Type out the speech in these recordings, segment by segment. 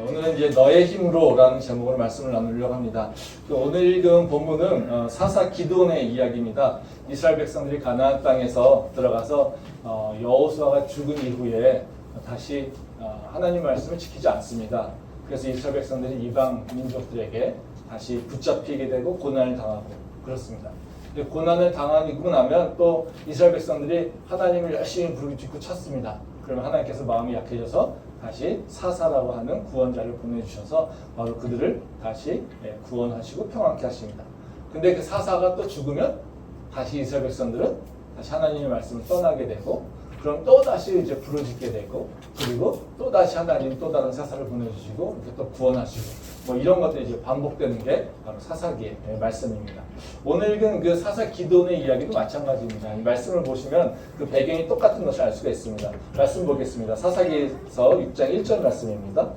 오늘은 이제 너의 힘으로라는 제목으로 말씀을 나누려고 합니다. 오늘 읽은 본문은 사사 기드온의 이야기입니다. 이스라엘 백성들이 가나안 땅에서 들어가서 여호수아가 죽은 이후에 다시 하나님 말씀을 지키지 않습니다. 그래서 이스라엘 백성들이 이방 민족들에게 다시 붙잡히게 되고 고난을 당하고 그렇습니다. 고난을 당하고 나면 또 이스라엘 백성들이 하나님을 열심히 부르짖고 찾습니다. 그러면 하나님께서 마음이 약해져서 다시 사사라고 하는 구원자를 보내주셔서 바로 그들을 다시 구원하시고 평안케 하십니다. 근데 그 사사가 또 죽으면 다시 이스라엘 백성들은 다시 하나님의 말씀을 떠나게 되고 그럼 또 다시 이제 부르짖게 되고 그리고 또 다시 하나님 또 다른 사사를 보내주시고 이렇게 또 구원하시고 뭐 이런 것들이 이제 반복되는 게 바로 사사기의 말씀입니다. 오늘 읽은 그 사사 기드온의 이야기도 마찬가지입니다. 이 말씀을 보시면 그 배경이 똑같은 것을 알 수가 있습니다. 말씀 보겠습니다. 사사기에서 6장 1절 말씀입니다.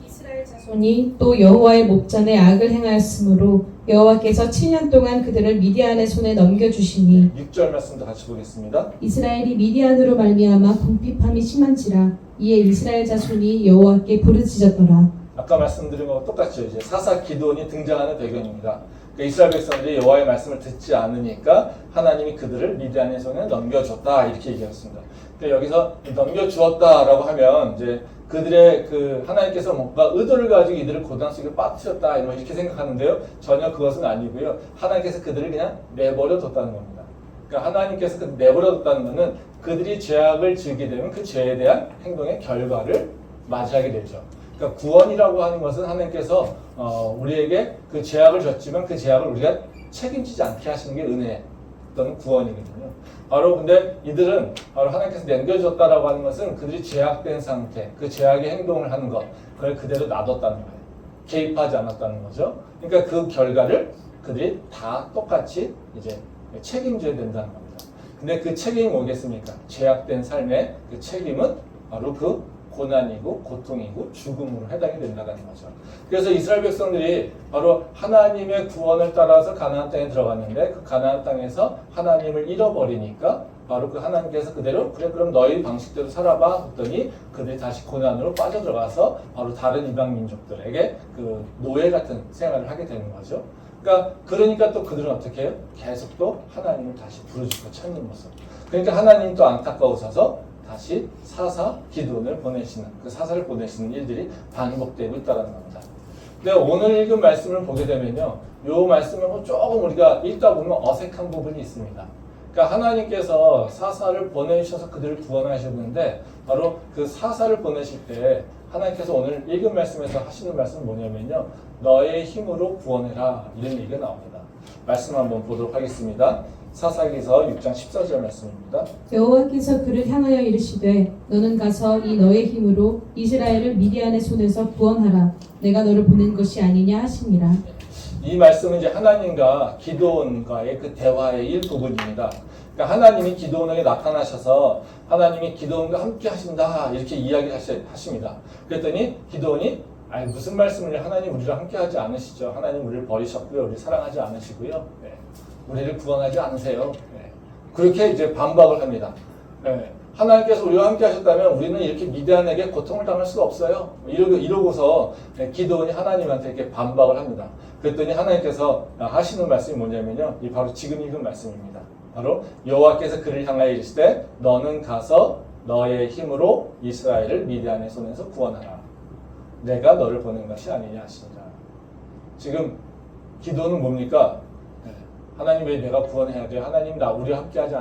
이스라엘 자손이 또 여호와의 목전에 악을 행하였으므로 여호와께서 7년 동안 그들을 미디안의 손에 넘겨주시니 6절 말씀도 같이 보겠습니다. 이스라엘이 미디안으로 말미암아 궁핍함이 심한지라 이에 이스라엘 자손이 여호와께 부르짖었더라. 아까 말씀드린 것과 똑같죠. 이제 사사 기드온이 등장하는 배경입니다. 그러니까 이스라엘 백성들이 여호와의 말씀을 듣지 않으니까 하나님이 그들을 미디안의 손에 넘겨줬다 이렇게 얘기했습니다. 그러니까 여기서 넘겨주었다라고 하면 이제 그들의 그 하나님께서 뭔가 의도를 가지고 이들을 고난 속에 빠뜨렸다 이렇게 생각하는데요. 전혀 그것은 아니고요. 하나님께서 그들을 그냥 내버려 뒀다는 겁니다. 그러니까 하나님께서 내버려 뒀다는 것은 그들이 죄악을 지게 되면 그 죄에 대한 행동의 결과를 맞이하게 되죠. 그러니까 구원이라고 하는 것은 하나님께서 우리에게 그 죄악을 줬지만 그 죄악을 우리가 책임지지 않게 하시는 게 은혜 또는 구원이거든요. 바로 근데 이들은 바로 하나님께서 남겨줬다라고 하는 것은 그들이 죄악된 상태, 그 죄악의 행동을 하는 것, 그걸 그대로 놔뒀다는 거예요. 개입하지 않았다는 거죠. 그러니까 그 결과를 그들이 다 똑같이 이제 책임져야 된다는 겁니다. 근데 그 책임이 뭐겠습니까? 죄악된 삶의 그 책임은 바로 그 고난이고 고통이고 죽음으로 해당이 된다는 거죠. 그래서 이스라엘 백성들이 바로 하나님의 구원을 따라서 가나안 땅에 들어갔는데 그 가나안 땅에서 하나님을 잃어버리니까 바로 그 하나님께서 그대로 그래 그럼 너희 방식대로 살아봐 했더니 그들이 다시 고난으로 빠져들어가서 바로 다른 이방 민족들에게 그 노예 같은 생활을 하게 되는 거죠. 그러니까 또 그들은 어떻게 해요? 계속 또 하나님을 다시 부르짖고 찾는 모습. 그러니까 하나님 또 안타까우셔서 다시 사사 기드온을 보내시는 그 사사를 보내시는 일들이 반복되고 있다는 겁니다. 근데 오늘 읽은 말씀을 보게 되면요, 이 말씀을 조금 우리가 읽다 보면 어색한 부분이 있습니다. 그러니까 하나님께서 사사를 보내셔서 그들을 구원하셨는데 바로 그 사사를 보내실 때 하나님께서 오늘 읽은 말씀에서 하시는 말씀은 뭐냐면요, 너의 힘으로 구원해라 이런 얘기가 나옵니다. 말씀 한번 보도록 하겠습니다. 사사기서 6장 14절 말씀입니다. 여호와께서 그를 향하여 이르시되 너는 가서 이 너의 힘으로 이스라엘을 미디안의 손에서 구원하라. 내가 너를 보낸 것이 아니냐 하시니라. 이 말씀은 이제 하나님과 기드온과의 그 대화의 일부분입니다. 그러니까 하나님이 기드온에게 나타나셔서 하나님이 기드온과 함께 하신다 이렇게 이야기하십니다. 그랬더니 기드온이 무슨 말씀을 하나님 우리랑 함께 하지 않으시죠. 하나님 우리를 버리셨고요. 우리 사랑하지 않으시고요. 우리를 구원하지 않으세요. 그렇게 이제 반박을 합니다. 하나님께서 우리와 함께 하셨다면 우리는 이렇게 미디안에게 고통을 당할 수가 없어요. 이러고서 기드온이 하나님한테 이렇게 반박을 합니다. 그랬더니 하나님께서 하시는 말씀이 뭐냐면요, 이 바로 지금 읽은 말씀입니다. 바로 여호와께서 그를 향하여 이르시되 너는 가서 너의 힘으로 이스라엘을 미디안의 손에서 구원하라. 내가 너를 보낸 것이 아니냐 하시니라. 지금 기도는 뭡니까? 하나님 왜 내가 구원해야 돼요? 하나님 우리와 함께하지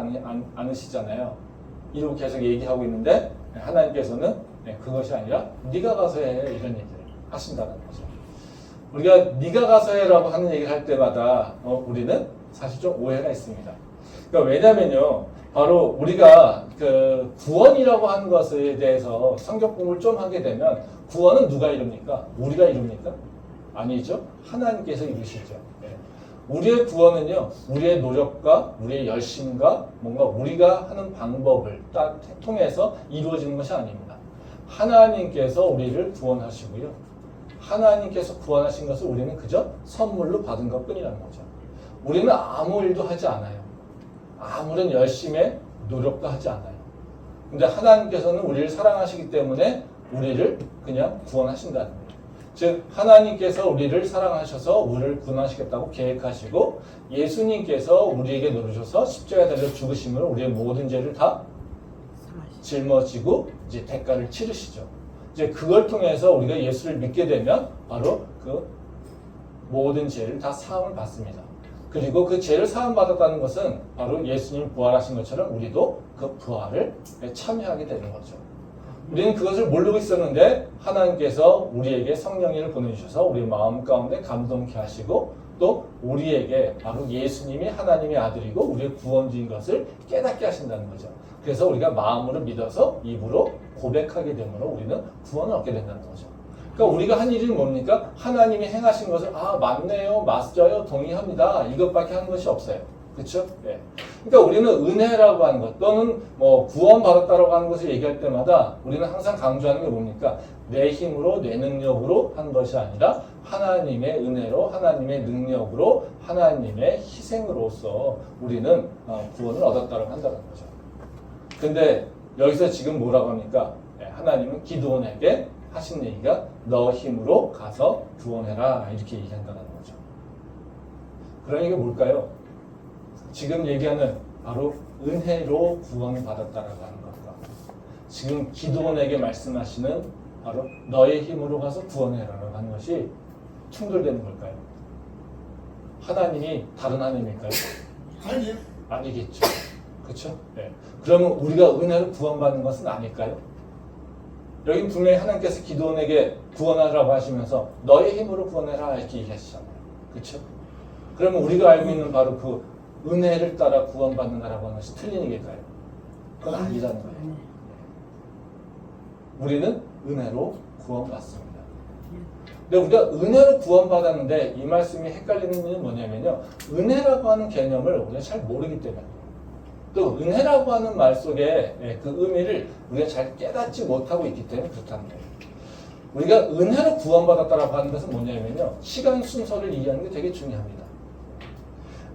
않으시잖아요. 이러고 계속 얘기하고 있는데 하나님께서는 그것이 아니라 네가 가서 해 이런 얘기를 하신다는 거죠. 우리가 네가 가서 해라고 하는 얘기를 할 때마다 우리는 사실 좀 오해가 있습니다. 그러니까 왜냐면요, 바로 우리가 그 구원이라고 하는 것에 대해서 성경 공부를 좀 하게 되면 구원은 누가 이룹니까? 우리가 이룹니까? 아니죠. 하나님께서 이루시죠. 우리의 구원은요, 우리의 노력과 우리의 열심과 뭔가 우리가 하는 방법을 통해서 이루어지는 것이 아닙니다. 하나님께서 우리를 구원하시고요. 하나님께서 구원하신 것을 우리는 그저 선물로 받은 것 뿐이라는 거죠. 우리는 아무 일도 하지 않아요. 아무런 열심의 노력도 하지 않아요. 근데 하나님께서는 우리를 사랑하시기 때문에 우리를 그냥 구원하신다는 거예요. 즉 하나님께서 우리를 사랑하셔서 우리를 구원하시겠다고 계획하시고 예수님께서 우리에게 노르셔서 십자가에 달려 죽으심으로 우리의 모든 죄를 다 짊어지고 이제 대가를 치르시죠. 이제 그걸 통해서 우리가 예수를 믿게 되면 바로 그 모든 죄를 다 사함을 받습니다. 그리고 그 죄를 사함 받았다는 것은 바로 예수님 부활하신 것처럼 우리도 그 부활을 참여하게 되는 거죠. 우리는 그것을 모르고 있었는데 하나님께서 우리에게 성령님을 보내주셔서 우리 마음 가운데 감동케 하시고 또 우리에게 바로 예수님이 하나님의 아들이고 우리의 구원주인 것을 깨닫게 하신다는 거죠. 그래서 우리가 마음으로 믿어서 입으로 고백하게 되므로 우리는 구원을 얻게 된다는 거죠. 그러니까 우리가 한 일이 뭡니까? 하나님이 행하신 것을 맞네요, 맞아요, 동의합니다. 이것밖에 하는 것이 없어요. 그렇죠? 네. 그러니까 우리는 은혜라고 하는 것 또는 뭐 구원받았다라고 하는 것을 얘기할 때마다 우리는 항상 강조하는 게 뭡니까? 내 힘으로 내 능력으로 한 것이 아니라 하나님의 은혜로 하나님의 능력으로 하나님의 희생으로서 우리는 구원을 얻었다고 한다는 거죠. 근데 여기서 지금 뭐라고 합니까? 하나님은 기드온에게 하신 얘기가 너 힘으로 가서 구원해라 이렇게 얘기한다는 거죠. 그럼 이게 뭘까요? 지금 얘기하는 바로 은혜로 구원받았다라고 하는 것과 지금 기드온에게 말씀하시는 바로 너의 힘으로 가서 구원해라라고 하는 것이 충돌되는 걸까요? 하나님이 다른 하나님일까요? 아니요. 아니겠죠. 그렇죠? 네. 그러면 우리가 은혜로 구원받는 것은 아닐까요? 여기 분명히 하나님께서 기드온에게 구원하라고 하시면서 너의 힘으로 구원해라 이렇게 얘기하시잖아요. 그렇죠? 그러면 우리가 알고 있는 바로 그 은혜를 따라 구원받는다라고 하는 것이 틀린 얘기일까요? 그건 아니라는 거예요. 우리는 은혜로 구원받습니다. 근데 우리가 은혜로 구원받았는데 이 말씀이 헷갈리는 이유는 뭐냐면요. 은혜라고 하는 개념을 우리가 잘 모르기 때문에 또 은혜라고 하는 말 속에 그 의미를 우리가 잘 깨닫지 못하고 있기 때문에 그렇다는 거예요. 우리가 은혜로 구원받았다라고 하는 것은 뭐냐면요. 시간 순서를 이해하는 게 되게 중요합니다.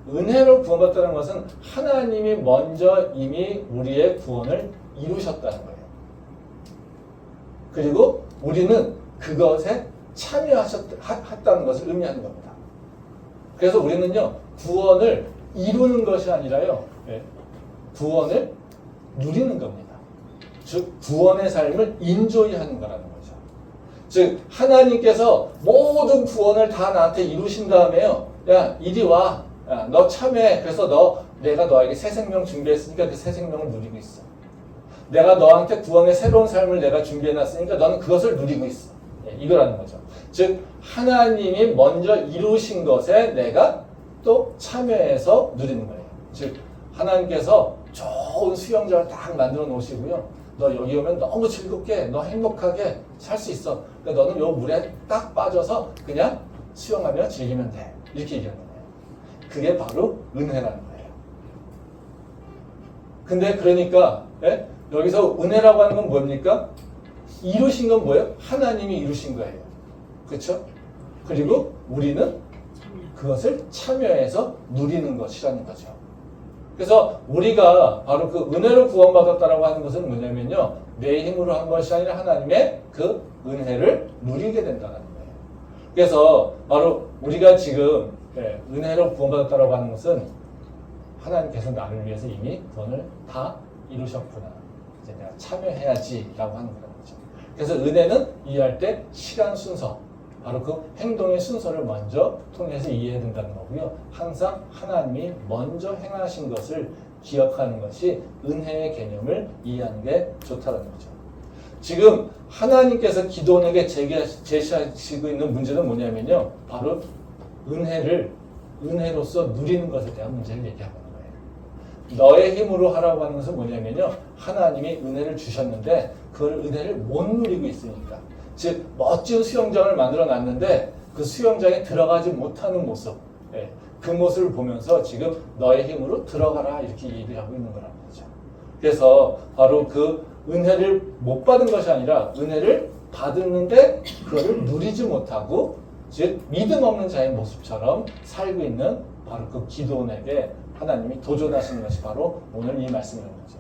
은혜로 구원받았다는 것은 하나님이 먼저 이미 우리의 구원을 이루셨다는 거예요. 그리고 우리는 그것에 참여하셨다는 것을 의미하는 겁니다. 그래서 우리는요, 구원을 이루는 것이 아니라요, 구원을 누리는 겁니다. 즉, 구원의 삶을 인조이 하는 거라는 거죠. 즉, 하나님께서 모든 구원을 다 나한테 이루신 다음에요, 야, 이리 와. 야, 너 참여해. 그래서 내가 너에게 새 생명 준비했으니까 그 새 생명을 누리고 있어. 내가 너한테 구원의 새로운 삶을 내가 준비해놨으니까 너는 그것을 누리고 있어. 이거라는 거죠. 즉 하나님이 먼저 이루신 것에 내가 또 참여해서 누리는 거예요. 즉 하나님께서 좋은 수영장을 딱 만들어 놓으시고요. 너 여기 오면 너무 즐겁게, 너 행복하게 살 수 있어. 그러니까 너는 요 물에 딱 빠져서 그냥 수영하며 즐기면 돼. 이렇게 얘기하는 거예요. 그게 바로 은혜라는 거예요. 근데 그러니까 여기서 은혜라고 하는 건 뭡니까? 이루신 건 뭐예요? 하나님이 이루신 거예요. 그렇죠? 그리고 우리는 그것을 참여해서 누리는 것이라는 거죠. 그래서 우리가 바로 그 은혜로 구원받았다라고 하는 것은 뭐냐면요. 내 힘으로 한 것이 아니라 하나님의 그 은혜를 누리게 된다는 거예요. 그래서 바로 우리가 지금 은혜로 구원받았다라고 하는 것은 하나님께서 나를 위해서 이미 구원을 다 이루셨구나. 이제 내가 참여해야지라고 하는 거라는 거죠. 그래서 은혜는 이해할 때 시간 순서, 바로 그 행동의 순서를 먼저 통해서 이해해야 된다는 거고요. 항상 하나님이 먼저 행하신 것을 기억하는 것이 은혜의 개념을 이해하는 게 좋다는 거죠. 지금 하나님께서 기드온에게 제시하시고 있는 문제는 뭐냐면요. 바로 은혜로서 누리는 것에 대한 문제를 얘기하고 있는 거예요. 너의 힘으로 하라고 하는 것은 뭐냐면요. 하나님이 은혜를 주셨는데 그걸 은혜를 못 누리고 있으니까. 즉 멋진 수영장을 만들어 놨는데 그 수영장에 들어가지 못하는 모습, 그 모습을 보면서 지금 너의 힘으로 들어가라 이렇게 얘기를 하고 있는 거라는 거죠. 그래서 바로 그 은혜를 못 받은 것이 아니라 은혜를 받았는데 그거를 누리지 못하고 즉 믿음 없는 자의 모습처럼 살고 있는 바로 그 기드온에게 하나님이 도전하시는 것이 바로 오늘 이 말씀인 거죠.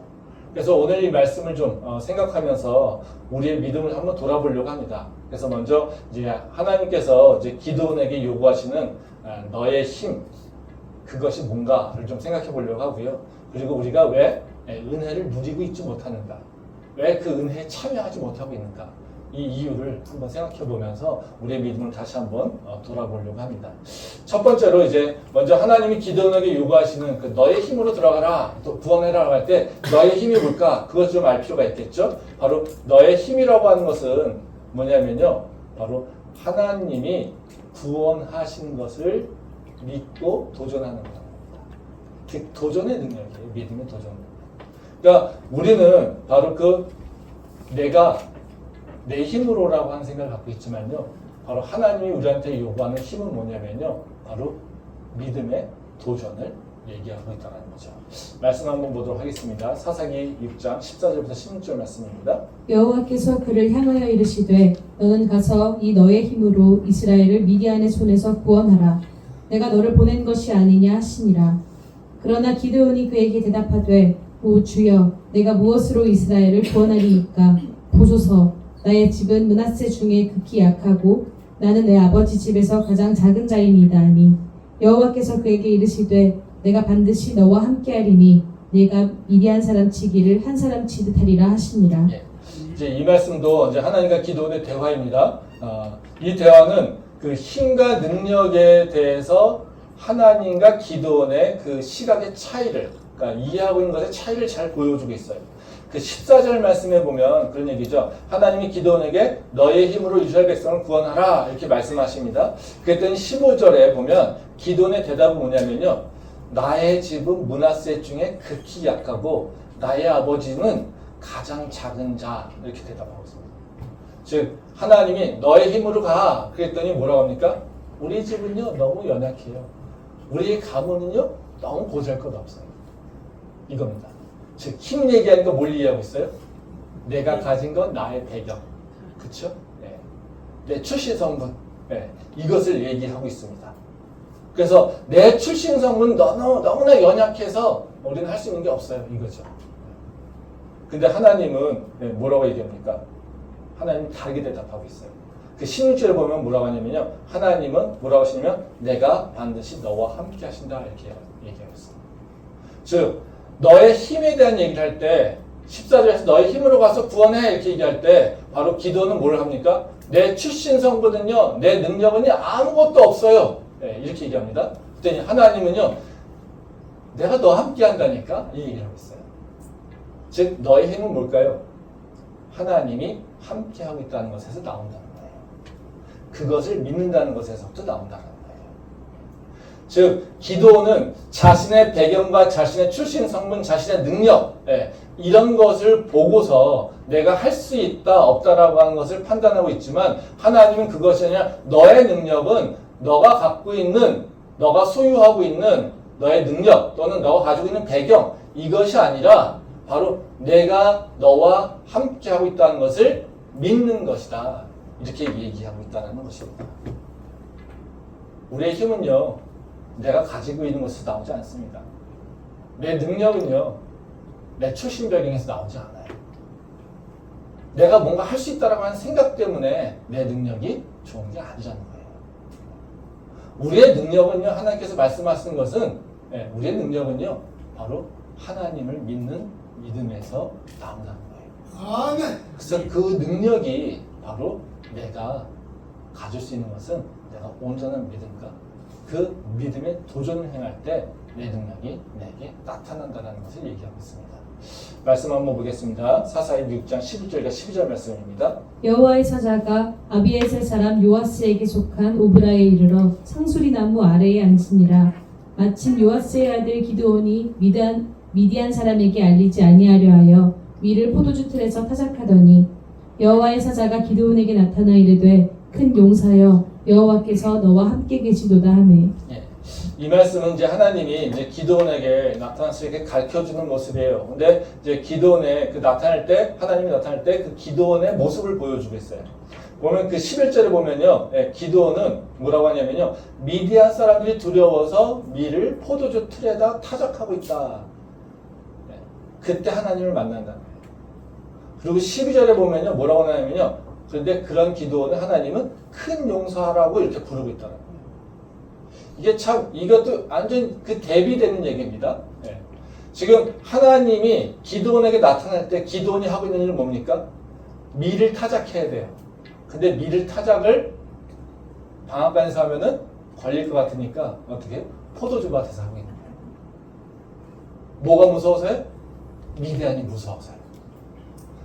그래서 오늘 이 말씀을 좀 생각하면서 우리의 믿음을 한번 돌아보려고 합니다. 그래서 먼저 이제 하나님께서 이제 기드온에게 요구하시는 너의 힘, 그것이 뭔가를 좀 생각해 보려고 하고요. 그리고 우리가 왜 은혜를 누리고 있지 못하는가, 왜 그 은혜에 참여하지 못하고 있는가, 이 이유를 한번 생각해 보면서 우리의 믿음을 다시 한번 돌아보려고 합니다. 첫 번째로 이제 먼저 하나님이 기드온에게 요구하시는 그 너의 힘으로 들어가라, 또 구원해라 할 때 너의 힘이 뭘까? 그것 좀 알 필요가 있겠죠. 바로 너의 힘이라고 하는 것은 뭐냐면요, 바로 하나님이 구원하신 것을 믿고 도전하는 겁니다. 즉 도전의 능력이에요. 믿음의 도전. 그러니까 우리는 바로 그 내가 내 힘으로라고 하는 생각을 갖고 있지만요, 바로 하나님이 우리한테 요구하는 힘은 뭐냐면요, 바로 믿음의 도전을 얘기하고 있다는 거죠. 말씀 한번 보도록 하겠습니다. 사사기 6장 14절부터 16절 말씀입니다. 여호와께서 그를 향하여 이르시되 너는 가서 이 너의 힘으로 이스라엘을 미디안의 손에서 구원하라. 내가 너를 보낸 것이 아니냐 하시니라. 그러나 기드온이 그에게 대답하되 오 주여, 내가 무엇으로 이스라엘을 구원하리이까? 보소서, 나의 집은 므낫세 중에 극히 약하고 나는 내 아버지 집에서 가장 작은 자이니이다 하니 여호와께서 그에게 이르시되 내가 반드시 너와 함께하리니 네가 미디안 사람 치기를 한 사람 치듯 하리라 하시니라. 이제 이 말씀도 이제 하나님과 기드온의 대화입니다. 이 대화는 그 힘과 능력에 대해서 하나님과 기드온의 그 시각의 차이를, 그러니까 이해하고 있는 것의 차이를 잘 보여주고 있어요. 그 14절 말씀에 보면 그런 얘기죠. 하나님이 기드온에게 너의 힘으로 이스라엘 백성을 구원하라 이렇게 말씀하십니다. 그랬더니 15절에 보면 기드온의 대답은 뭐냐면요, 나의 집은 므낫세 중에 극히 약하고 나의 아버지는 가장 작은 자, 이렇게 대답하고 있습니다. 즉 하나님이 너의 힘으로 가 그랬더니 뭐라고 합니까? 우리 집은요 너무 연약해요. 우리의 가문은요 너무 보잘것없어요. 이겁니다. 즉 힘 얘기하는 거 뭘 이해하고 있어요? 내가 가진 건 나의 배경, 그렇죠? 네. 내 출신 성분, 네. 이것을 얘기하고 있습니다. 그래서 내 출신 성분 너무나 연약해서 우리는 할 수 있는 게 없어요, 이거죠. 근데 하나님은 뭐라고 얘기합니까? 하나님은 다르게 대답하고 있어요. 그 16절에 보면 뭐라고 하냐면요, 하나님은 뭐라고 하시냐면 내가 반드시 너와 함께 하신다 이렇게 얘기하고 있습니다. 즉 너의 힘에 대한 얘기를 할 때 14절에서 너의 힘으로 가서 구원해 이렇게 얘기할 때 바로 기도는 뭘 합니까? 내 출신 성분은요, 내 능력은요 아무것도 없어요. 네, 이렇게 얘기합니다. 그랬더니 하나님은요, 내가 너와 함께 한다니까 이 얘기를 하고 있어요. 즉 너의 힘은 뭘까요? 하나님이 함께 하고 있다는 것에서 나온다는 거예요. 그것을 믿는다는 것에서부터 나온다는 거예요. 즉 기도는 자신의 배경과 자신의 출신 성분, 자신의 능력, 이런 것을 보고서 내가 할 수 있다 없다라고 하는 것을 판단하고 있지만 하나님은 그것이 아니라 너의 능력은 너가 갖고 있는, 너가 소유하고 있는 너의 능력 또는 너가 가지고 있는 배경, 이것이 아니라 바로 내가 너와 함께 하고 있다는 것을 믿는 것이다. 이렇게 얘기하고 있다는 것입니다. 우리의 힘은요, 내가 가지고 있는 것에서 나오지 않습니다. 내 능력은요, 내 출신 배경에서 나오지 않아요. 내가 뭔가 할 수 있다라고 하는 생각 때문에 내 능력이 좋은 게 아니라는 거예요. 우리의 능력은요, 하나님께서 말씀하시는 것은, 우리의 능력은요, 바로 하나님을 믿는 믿음에서 나온다는 거예요. 아멘. 그래서 그 능력이 바로 내가 가질 수 있는 것은 내가 온전한 믿음과 그 믿음의 도전을 행할 때 내 능력이 내게 나타난다는 것을 얘기하고 있습니다. 말씀 한번 보겠습니다. 사사기 6장 11절과 12절 말씀입니다. 여호와의 사자가 아비에셀 사람 요아스에게 속한 오브라에 이르러 상수리 나무 아래에 앉으니라. 마침 요아스의 아들 기드온이 미디안 사람에게 알리지 아니하려 하여 위를 포도주 틀에서 타작하더니 여호와의 사자가 기드온에게 나타나 이르되 큰 용사여 여호와께서 너와 함께 계시도다 하매. 이 말씀은 이제 하나님이 이제 기드온에게 나타나서 이렇게 가르쳐주는 모습이에요. 근데 이제 기드온의 그 나타날 때, 하나님이 나타날 때 그 기드온의 모습을 보여주고 있어요. 보면 그 11절에 보면요, 기드온은 뭐라고 하냐면요, 미디안 사람들이 두려워서 밀을 포도주 틀에다 타작하고 있다. 그때 하나님을 만난다는 거예요. 그리고 12절에 보면요. 뭐라고 하냐면요. 그런데 그런 기도원을 하나님은 큰 용사라고 이렇게 부르고 있다는 거예요. 이게 참, 이것도 완전 그 대비되는 얘기입니다. 예. 지금 하나님이 기도원에게 나타날 때 기도원이 하고 있는 일은 뭡니까? 밀을 타작해야 돼요. 근데 밀을 타작을 방앗간에서 하면은 걸릴 것 같으니까 어떻게 해요? 포도주밭에서 하고 있는 거예요. 뭐가 무서워서요? 미디안이 무서워서요.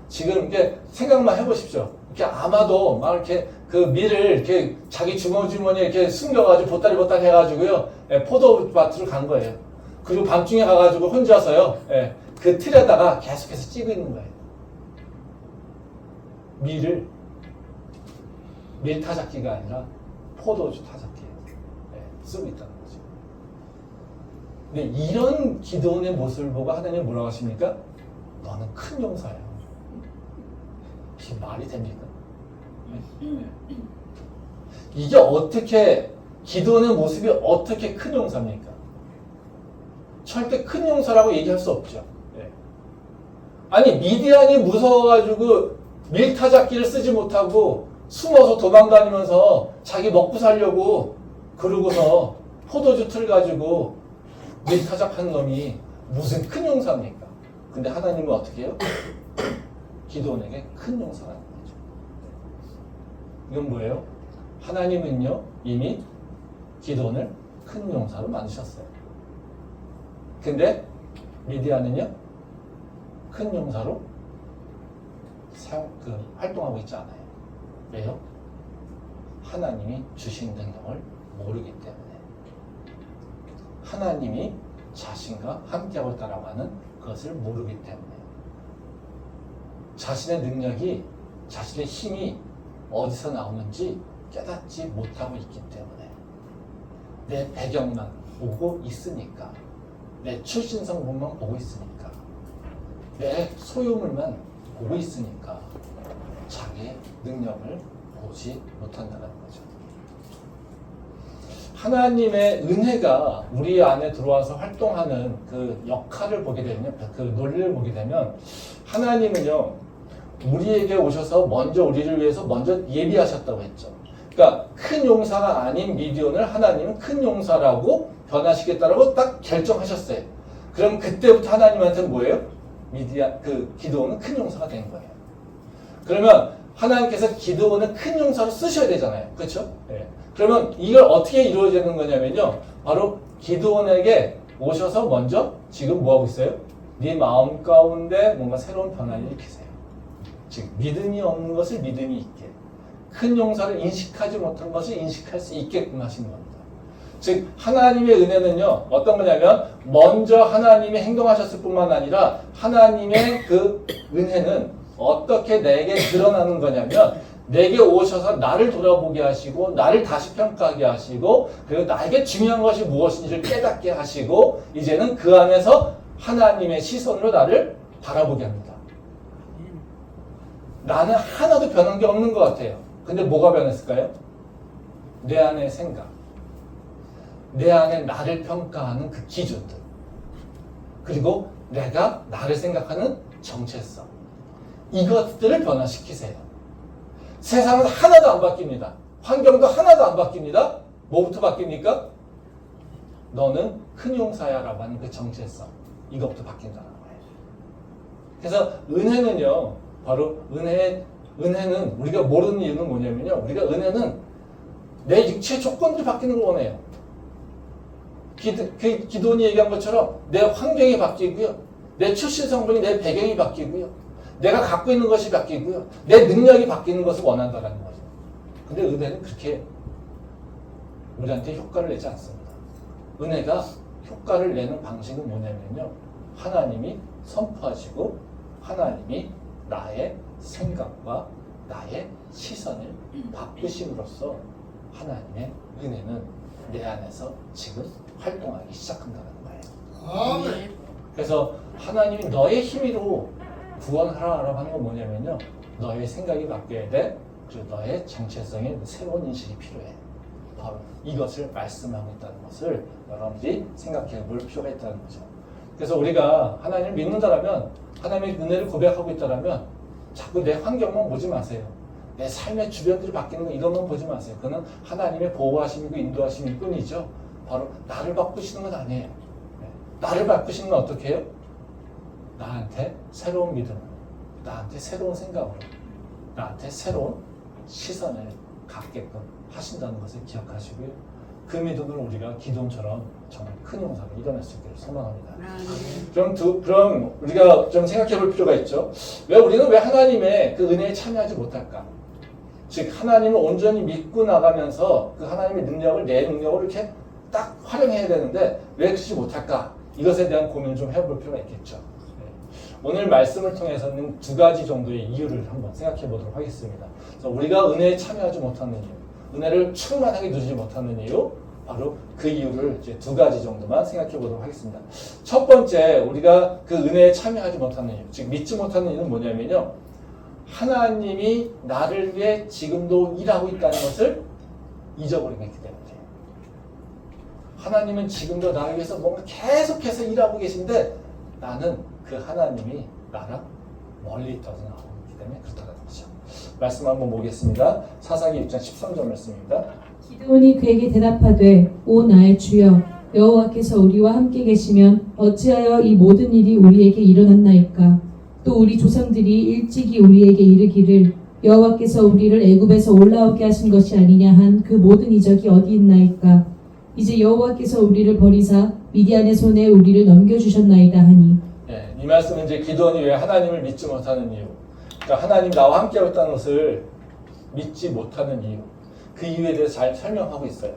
지금 이게 생각만 해보십시오. 이렇게 아마도 막 이렇게 그 밀을 이렇게 자기 주머니에 이렇게 숨겨가지고 보따리 해가지고요. 예, 포도밭으로 간 거예요. 그리고 밤중에 가가지고 혼자서요. 예, 그 틀에다가 계속해서 찌고 있는 거예요. 밀 타작기가 아니라 포도주 타작기 쓰고 있다는 거죠. 근데 이런 기도원의 모습을 보고 하나님 뭐라고 하십니까? 너는 큰 용사야. 이게 말이 됩니까? 이게 어떻게 기도원의 모습이 어떻게 큰 용사입니까? 절대 큰 용사라고 얘기할 수 없죠. 아니 미디안이 무서워가지고 밀타작기를 쓰지 못하고 숨어서 도망다니면서 자기 먹고 살려고 그러고서 포도주 틀 가지고 밀타작하는 놈이 무슨 큰 용사입니까? 근데 하나님은 어떻게 해요? 기도원에게 큰 용사라는 거죠. 이건 뭐예요? 하나님은요 이미 기도원을 큰 용사로 만드셨어요. 근데 미디안은요 큰 용사로 활동하고 있지 않아요. 왜요? 하나님이 주신 능력을 모르기 때문에 하나님이 자신과 함께하고 있다라고 하는 그것을 모르기 때문에 자신의 능력이 자신의 힘이 어디서 나오는지 깨닫지 못하고 있기 때문에 내 배경만 보고 있으니까 내 출신 성분만 보고 있으니까 내 소유물만 보고 있으니까 자기의 능력을 보지 못한다는 거죠. 하나님의 은혜가 우리 안에 들어와서 활동하는 그 역할을 보게 되면, 그 논리를 보게 되면 하나님은요 우리에게 오셔서 먼저 우리를 위해서 먼저 예비하셨다고 했죠. 그러니까 큰 용사가 아닌 미디온을 하나님은 큰 용사라고 변화시켰다라고 딱 결정하셨어요. 그럼 그때부터 하나님한테는 뭐예요? 기드온은 큰 용사가 된 거예요. 그러면 하나님께서 기드온을 큰 용사로 쓰셔야 되잖아요. 그렇죠? 네. 그러면 이걸 어떻게 이루어지는 거냐면요. 바로 기드온에게 오셔서 먼저 지금 뭐 하고 있어요? 네 마음 가운데 뭔가 새로운 변화를 일으키세요. 즉 믿음이 없는 것을 믿음이 있게, 큰 용사를 인식하지 못한 것을 인식할 수 있게끔 하신 겁니다. 즉 하나님의 은혜는요 어떤 거냐면 먼저 하나님이 행동하셨을 뿐만 아니라 하나님의 그 은혜는 어떻게 내게 드러나는 거냐면 내게 오셔서 나를 돌아보게 하시고 나를 다시 평가하게 하시고 그리고 나에게 중요한 것이 무엇인지를 깨닫게 하시고 이제는 그 안에서 하나님의 시선으로 나를 바라보게 합니다. 나는 하나도 변한 게 없는 것 같아요. 근데 뭐가 변했을까요? 내 안의 생각, 내 안에 나를 평가하는 그 기준들, 그리고 내가 나를 생각하는 정체성, 이것들을 변화시키세요. 세상은 하나도 안 바뀝니다. 환경도 하나도 안 바뀝니다. 뭐부터 바뀝니까? 너는 큰 용사야 라고 하는 그 정체성, 이것부터 바뀐다는 거예요. 그래서 은혜는요 바로 은혜는 우리가 모르는 이유는 뭐냐면요 우리가 은혜는 내 육체의 조건들이 바뀌는 걸 원해요. 기도원이 얘기한 것처럼 내 환경이 바뀌고요. 내 출신 성분이 내 배경이 바뀌고요. 내가 갖고 있는 것이 바뀌고요. 내 능력이 바뀌는 것을 원한다는 거죠. 근데 은혜는 그렇게 우리한테 효과를 내지 않습니다. 은혜가 효과를 내는 방식은 뭐냐면요. 하나님이 선포하시고 하나님이 나의 생각과 나의 시선을 바꾸심으로써 하나님의 은혜는 내 안에서 지금 활동하기 시작한다는 거예요. 그래서 하나님이 너의 힘으로 구원하라고 하는 건 뭐냐면요. 너의 생각이 바뀌어야 돼. 그리고 너의 정체성에 새로운 인식이 필요해. 바로 이것을 말씀하고 있다는 것을 여러분들이 생각해 볼 필요가 있다는 거죠. 그래서 우리가 하나님을 믿는다라면, 하나님의 은혜를 고백하고 있다라면 자꾸 내 환경만 보지 마세요. 내 삶의 주변들이 바뀌는 거 이런 건 보지 마세요. 그거는 하나님의 보호하심이고 인도하심일 뿐이죠. 바로 나를 바꾸시는 건 아니에요. 나를 바꾸시는 건 어떻게 해요? 나한테 새로운 믿음을, 나한테 새로운 생각으로, 나한테 새로운 시선을 갖게끔 하신다는 것을 기억하시고요. 그 믿음을 우리가 기도처럼 정말 큰 용사로 일어날 수 있기를 소망합니다. 그럼 우리가 좀 생각해 볼 필요가 있죠. 우리는 왜 하나님의 그 은혜에 참여하지 못할까? 즉 하나님을 온전히 믿고 나가면서 그 하나님의 능력을 내 능력으로 이렇게 딱 활용해야 되는데 왜 그러지 못할까? 이것에 대한 고민을 좀 해볼 필요가 있겠죠. 오늘 말씀을 통해서는 두 가지 정도의 이유를 한번 생각해 보도록 하겠습니다. 그래서 우리가 은혜에 참여하지 못하는 이유, 은혜를 충만하게 누리지 못하는 이유, 바로 그 이유를 이제 두 가지 정도만 생각해 보도록 하겠습니다. 첫 번째, 우리가 그 은혜에 참여하지 못하는 이유, 즉 믿지 못하는 이유는 뭐냐면요, 하나님이 나를 위해 지금도 일하고 있다는 것을 잊어버리고 있기 때문이에요. 하나님은 지금도 나를 위해서 뭔가 계속해서 일하고 계신데 나는 그 하나님이 나랑 멀리 떠서 나오기 때문에 그렇다는 거죠. 말씀 한번 보겠습니다. 사사기 6장 13절 말씀입니다. 기드온이 그에게 대답하되 오 나의 주여 여호와께서 우리와 함께 계시면 어찌하여 이 모든 일이 우리에게 일어났나이까. 또 우리 조상들이 일찍이 우리에게 이르기를 여호와께서 우리를 애굽에서 올라오게 하신 것이 아니냐 한 그 모든 이적이 어디 있나이까. 이제 여호와께서 우리를 버리사 미디안의 손에 우리를 넘겨주셨나이다 하니. 네, 이 말씀은 이제 기드온이 왜 하나님을 믿지 못하는 이유, 그러니까 하나님 나와 함께하고 있다는 것을 믿지 못하는 이유, 그 이유에 대해서 잘 설명하고 있어요.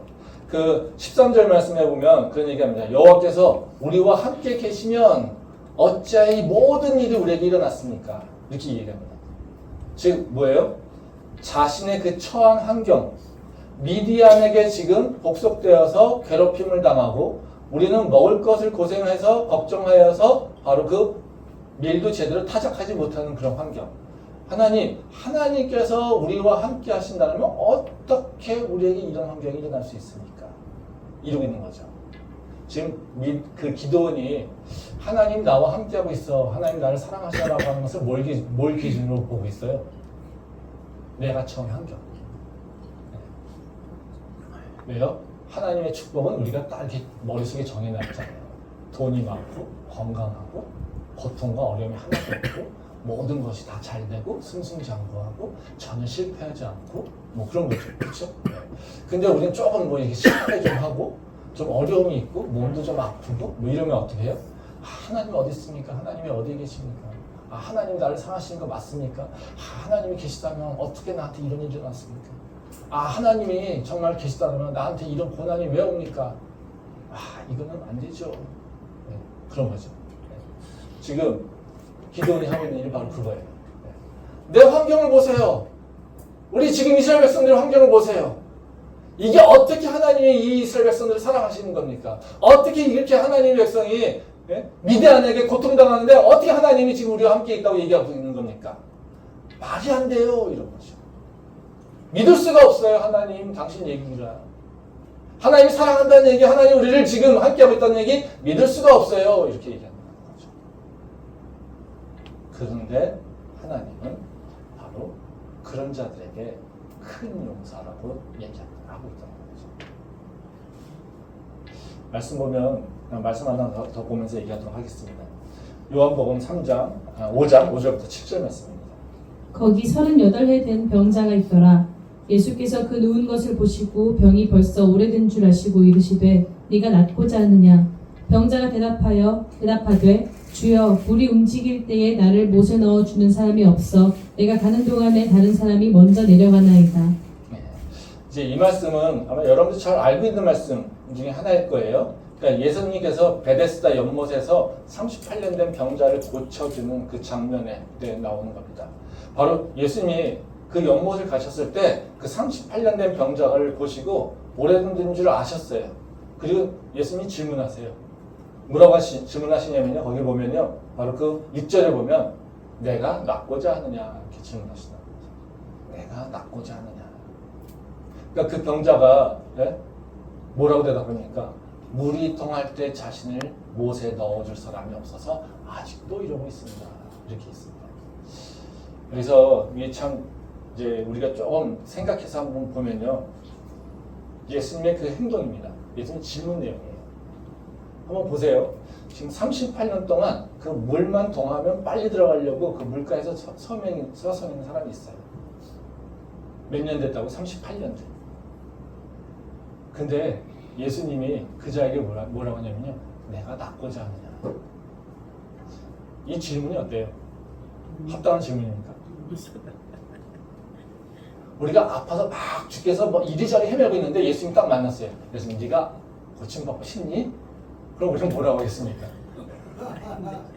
그 13절 말씀에 보면 그런 얘기합니다. 여호와께서 우리와 함께 계시면 어찌하여 이 모든 일이 우리에게 일어났습니까? 이렇게 얘기합니다. 즉 뭐예요? 자신의 그 처한 환경, 미디안에게 지금 복속되어서 괴롭힘을 당하고 우리는 먹을 것을 고생해서 걱정하여서 바로 그 밀도 제대로 타작하지 못하는 그런 환경. 하나님께서 우리와 함께 하신다면 어떻게 우리에게 이런 환경이 일어날 수 있습니까? 이러고 있는 거죠. 지금 그 기도원이 하나님 나와 함께하고 있어, 하나님 나를 사랑하시라고 하는 것을 뭘 기준으로 보고 있어요? 내가 처한 환경. 왜요? 하나님의 축복은 우리가 딱 이렇게 머릿속에 정해놨잖아요. 돈이 많고 건강하고 고통과 어려움이 하나도 없고 모든 것이 다 잘 되고 승승장구하고 전혀 실패하지 않고 뭐 그런 거죠. 그렇죠? 네. 근데 우리는 조금 뭐 이렇게 실패 좀 하고 좀 어려움이 있고 몸도 좀 아프고 뭐 이러면 어떻게 해요? 하나님이 어디 있습니까? 하나님이 어디 계십니까? 하나님 나를 사랑하시는 거 맞습니까? 하나님이 계시다면 어떻게 나한테 이런 일이 일어났습니까? 하나님이 정말 계시다면 나한테 이런 고난이 왜 옵니까? 이거는 안 되죠. 네, 그런 거죠. 네. 지금 기도원이 하고 있는 일이 바로 그거예요. 네. 내 환경을 보세요. 우리 지금 이스라엘 백성들의 환경을 보세요. 이게 어떻게 하나님이 이 이스라엘 백성들을 사랑하시는 겁니까? 어떻게 이렇게 하나님의 백성이 미디안에게 고통당하는데 어떻게 하나님이 지금 우리와 함께 있다고 얘기하고 있는 겁니까? 말이 안 돼요. 이런 거죠. 믿을 수가 없어요. 하나님 당신 얘기가. 하나님이 사랑한다는 얘기, 하나님 우리를 지금 함께하고 있다는 얘기 믿을 수가 없어요. 이렇게 얘기하는 거죠. 그런데 하나님은 바로 그런 자들에게 큰 용사라고 얘기하고 있다는 거죠. 말씀 보면 말씀 하나 더 보면서 얘기하도록 하겠습니다. 요한복음 5장 5절부터 7절 말씀입니다. 거기 38해 된 병자가 있더라. 예수께서 그 누운 것을 보시고 병이 벌써 오래된 줄 아시고 이르시되 네가 낫고자 하느냐. 병자가 대답하되 주여 물이 움직일 때에 나를 못에 넣어주는 사람이 없어 내가 가는 동안에 다른 사람이 먼저 내려가나이다. 네. 이제 이 말씀은 아마 여러분들 잘 알고 있는 말씀 중에 하나일 거예요. 그러니까 예수님께서 베데스다 연못에서 38년 된 병자를 고쳐주는 그 장면에 나오는 겁니다. 바로 예수님이 그 연못을 가셨을 때 그 38년 된 병자를 보시고 오래된 줄 아셨어요. 그리고 예수님이 질문하세요. 뭐라고 질문하시냐면요. 거기 보면요. 바로 그 6절에 보면 내가 낫고자 하느냐 이렇게 질문하시는 거죠. 내가 낫고자 하느냐. 그러니까 그 병자가 뭐라고 대답합니까? 물이 통할 때 자신을 못에 넣어줄 사람이 없어서 아직도 이러고 있습니다. 이렇게 있습니다. 그래서 이게 참 이제 우리가 조금 생각해서 한번 보면요, 예수님의 그 행동입니다. 예수님 질문 내용이에요. 한번 보세요. 지금 38년 동안 그 물만 통하면 빨리 들어가려고 그 물가에서 서서 있는 사람이 있어요. 몇 년 됐다고? 38년 돼. 근데 예수님이 그 자에게 뭐라고 하냐면요, 내가 낫고자 하느냐. 이 질문이 어때요? 합당한 질문입니까? 우리가 아파서 막 죽겠어 뭐 이리저리 헤매고 있는데 예수님 딱 만났어요. 그래서 네가 고침받고 싶니? 그럼 우리는 뭐라고 하겠습니까?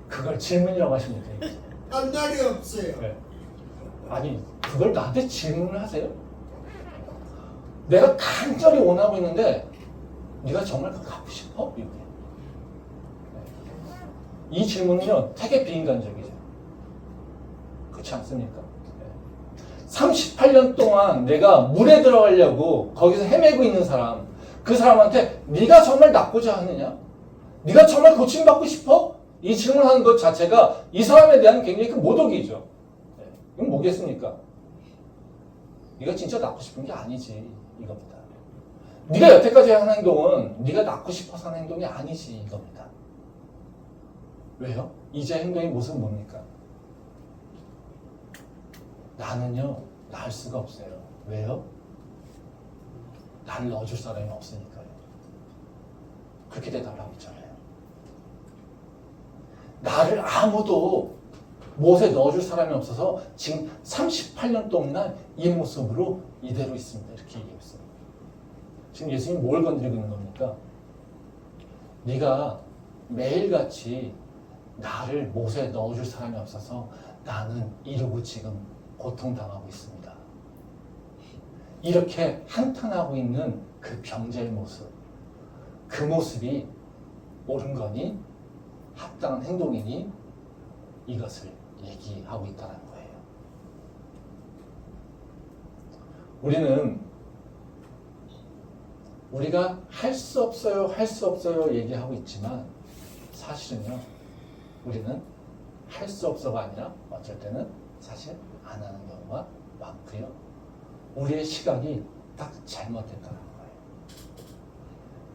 그걸 질문이라고 하시면 돼요. 한 날이 없어요. 네. 아니 그걸 나한테 질문을 하세요? 내가 간절히 원하고 있는데 네가 정말 그거 갖고 싶어? 이게. 이 질문은요 되게 비인간적이죠. 그렇지 않습니까? 38년 동안 내가 물에 들어가려고 거기서 헤매고 있는 사람, 그 사람한테 네가 정말 낫고자 하느냐? 네가 정말 고침받고 싶어? 이 질문하는 것 자체가 이 사람에 대한 굉장히 큰 모독이죠. 이건 뭐겠습니까? 네가 진짜 낫고 싶은 게 아니지 이겁니다. 네가 여태까지 한 행동은 네가 낫고 싶어서 하는 행동이 아니지 이겁니다. 왜요? 이제 행동의 모습은 뭡니까? 나는요 나을 수가 없어요. 왜요? 나를 넣어줄 사람이 없으니까요. 그렇게 대답을 하고 있잖아요. 나를 아무도 못에 넣어줄 사람이 없어서 지금 38년 동안 이 모습으로 이대로 있습니다. 이렇게 얘기했습니다. 지금 예수님이 뭘 건드리고 있는 겁니까? 네가 매일같이 나를 못에 넣어줄 사람이 없어서 나는 이러고 지금 고통당하고 있습니다. 이렇게 한탄하고 있는 그 병자의 모습, 그 모습이 옳은 거니 합당한 행동이니 이것을 얘기하고 있다는 거예요. 우리가 할 수 없어요 얘기하고 있지만 사실은요 우리는 할 수 없어가 아니라 어쩔 때는 사실 안 하는 경우가 많고요. 우리의 시각이 딱 잘못됐다는 거예요.